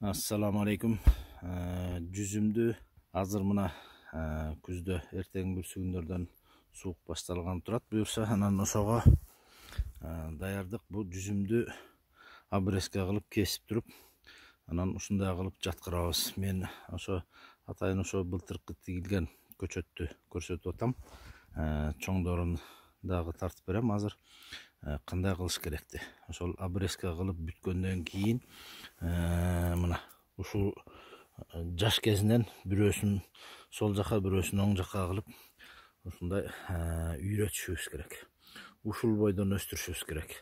Assalamu alaikum. Жүзүмдү азыр мына күздө эртең бүрсүгүндөрдөн суук башталган турат. Буюрса анан ошого даярдык. Бул жүзүмдү обрезка кылып кесип туруп, анан ушундай кылып жаткырабыз. Мен ошо атайын ошо былтыркы тигилген көчөттү көрсөтүп атам. Чоңдорун дагы тартып берем. Азыр кандай кылыш керекти? Ошол обрезка кылып бүткөндөн кийин мына ушул жаш кезинен бирөөсүн сол жака, бирөөсүн оң жака кылып ушундай үйрөтүшүбүз керек. Ушул бойдон өстүрүшүбүз керек.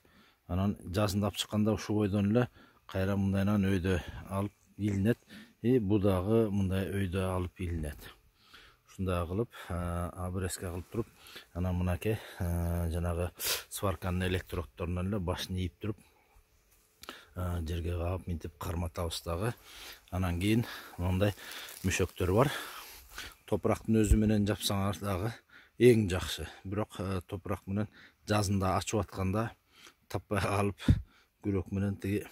Анан жазында алып чыкканда ушул бойдон эле кайра мындайынан өйдө алып илинет. Бу дагы мындай өйдө алып илинет. Ушундай кылып обрезка кылып туруп, анан мынакей жанагы сварканын электроддорунан эле башын ийип туруп жерге каап минтип карматабыз дагы. Анан кийин мындай мүшөктөр бар. Топурактын өзү менен жапсаңар дагы эң жакшы. Бирок топурак менен жазында ачып атканда таппай калып күрөк менен тиги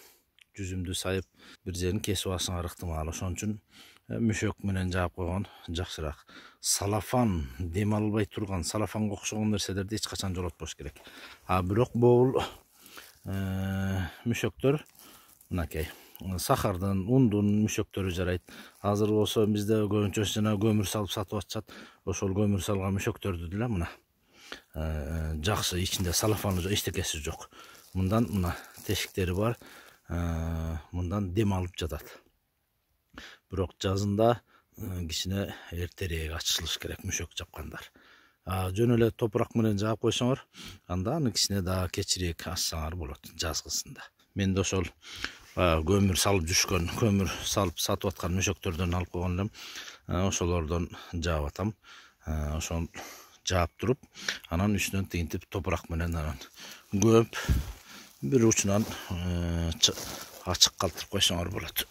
жүзүмдү сайып бир жерин кесип алсаңар ыктымал. Ошон үчүн мүшөк менен жаап койгон жакшыраак. Салафан, дем албай турган салафанга окшогон нерселерди эч качан жолотпош керек. Бирок бул мүшөктөр мынакей сахардын, ундун мүшөктөрү жарайт. Азыр болсо бизде көбүнчө жана көмүр салып сатып атышат. Ошол көмүр салган мүшөктөрдү деле мына жакшы, ичинде салафаны жок, эчтекеси жок. Мындан мына тешиктери бар. Мындан дем алып жатат. Бирок жазында кичине эртерээк ачылыш керек мүшөк жапкандар. Жөн эле топурак менен жаап койсоңор, анда аны кичине дагы кечирээк ачсаңар болот жазгысында. Мен да ошол көмүр салып жүрүшкөн, көмүр салып сатып аткан мүшөктөрдөн алып койгон элем. Ошолордон жаап атам. Ошол жаап туруп, анан үстүнөн тигинтип топурак менен анан көп бир учунан ачык калтырып койсоңор болот.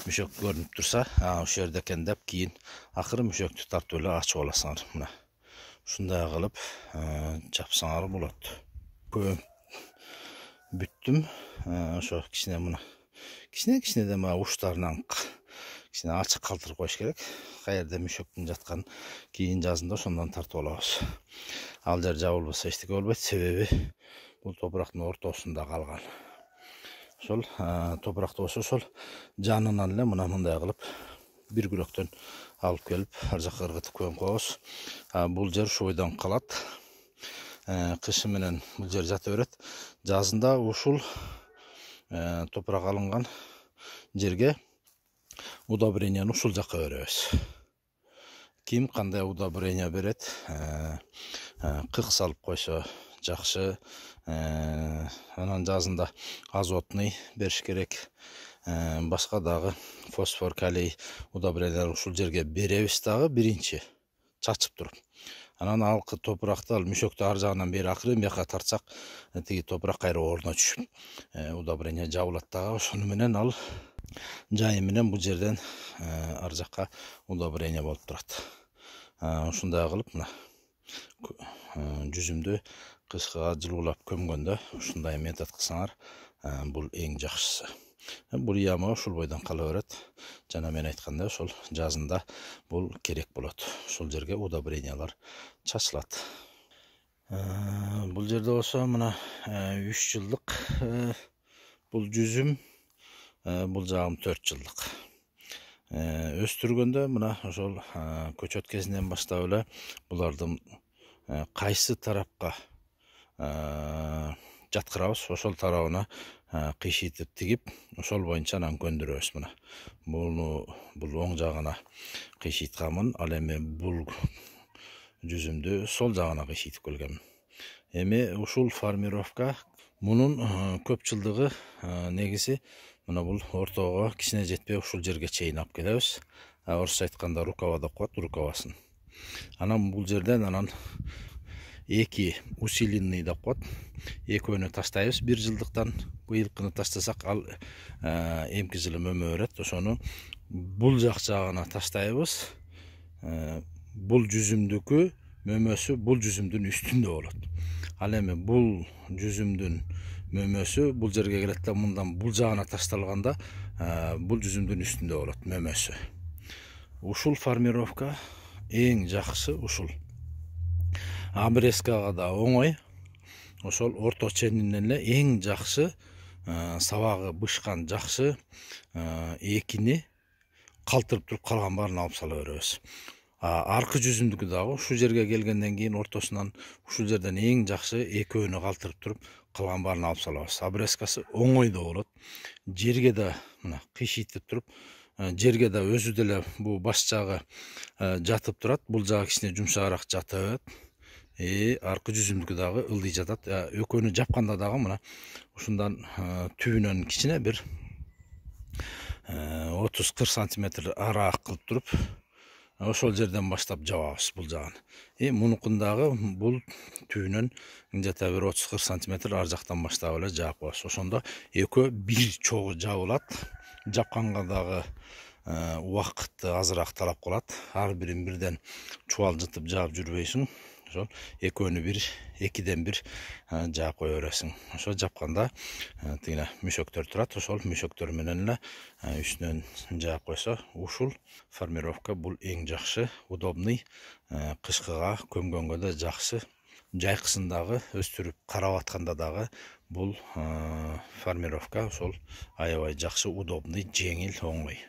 Мүшөк көрүнүп турса, ошол жерде экен деп кийин акыры мүшөктү тартып эле ачып аласыңар. Мына ушундай кылып жапсаңар болот. Көп бүттүм. Ошо кичине мына кичине да уштарынан кичине ачык калтырып коюш керек. Каерде мүшөктүн жаткан кийин жазында ошондон тартып алабыз. Ал жер жабылбаса эчтеке болбойт, себеби бул топурактын ортосунда калган. Ошол топуракты болсо ошол жанынан эле мындай кылып бир күрөктөн алып келип ар жакка ыргытып көмүп коебуз. Бул жер ушул бойдон калат. Кышы менен бул жер жата берет. Жазында ушул топурак алынган жерге удобренияны ушул жакка беребиз. Ким кандай удобрение берет? Кык салып койсо жакшы. Анан жазында азотный бериш керек. Башка дагы фосфор, калий удобрениялар ушул жерге беребиз дагы биринчи чачып туруп. Анан алкы топуракты ал мүшөктү ар жагынан бери акырын бияка тартсак, тиги топурак кайра ордуна түшүп, удобрение жабылат дагы. Ошону менен ал жайы менен бул жерден ар жакка удобрение болуп турат. Ушундай кылып мына жүзүмдү кышкыга жылуулап көмгөндө ушундай метод кылсаңар, бул эң жакшысы. Бул яма ушул бойдон кала берет. Жана мен айткандай ошол жазында бул керек болот. Ушул жерге удобрениялар чачылат. Бул жерде болсо мына 3 жылдык бул жүзүм, бул жагым 4 жылдык. Өстүргөндө мына ошол көчөт кезинен баштап эле булардын кайсы тарапка жаткырабыз, ошол тарабына кыйшитип тигип, ошол боюнча анан көндүрөбүз. Мына бул оң жагына кыйшитканмын, ал эми бул жүзүмдү сол жагына кыйшитип келгенмин. Эми ушул формировка мунун көп жылдыгы негизи мына бул ортого кичине жетпей ушул жерге чейин алып келебиз. Орусча айтканда рукава деп коет, рукавасын. Анан бул жерден анан 2 усиленный деп коет. Экөөнү таштайбыз. 1 жылдыктан быйылкыны таштасак, ал эмки жылы мөмө берет. Ошону бул жак жагына таштайбыз. Бул жүзүмдүкү мөмөсү бул жүзүмдүн үстүндө болот. Ал эми бул жүзүмдүн мөмөсү бул жерге келет да мындан бул жагына ташталганда бул жүзүмдүн үстүндө болот мөмөсү. Ушул формировка эң жакшы ушул. Обрезкага да оңой. Ошол орто ченинен эле эң жакшы сабагы бышкан жакшы экини калтырып туруп калган баарын алып сала беребиз. Аркы жүзүмдүкү дагы ушул жерге келгенден кийин ортосунан ушул жерден эң жакшы экөөнү калтырып туруп калган баарын алып салабыз. Обрезкасы оңой да болот. Жерге да мына кыйшыйтып туруп, жерге да өзү деле бул баш жагы жатып турат. Бул жагы кичине жумшагыраак жатат. Аркы жүзүмдүкү дагы ылдый жатат. Экөөнү жапканда дагы мына ушундан түбүнөн кичине бир 30-40 сантиметр араак кылып туруп ошол жерден баштап жабабыз бул жагын. Мунукундагы бул түбүнөн где-то бир 30-40 сантиметр ар жактан баштап эле жаап коебуз. Ошондо экөө бир чогуу жабылат. Жапканга дагы убакытты азыраак талап кылат. Ар бирин бирден чубалжытып жаап жүрбөйсүң. Ошол экөөнү бир экиден бир жаап кое бересиң. Ошо жапканда тигине мүшөктөр турат. Ошол мүшөктөр менен эле үстүнөн жаап койсо, ушул формировка бул эң жакшы, удобный, кышкыга көмгөнгө да жакшы. Жайкысын дагы өстүрүп карап атканда дагы бул формировка ошол аябай жакшы, удобный, жеңил, оңой.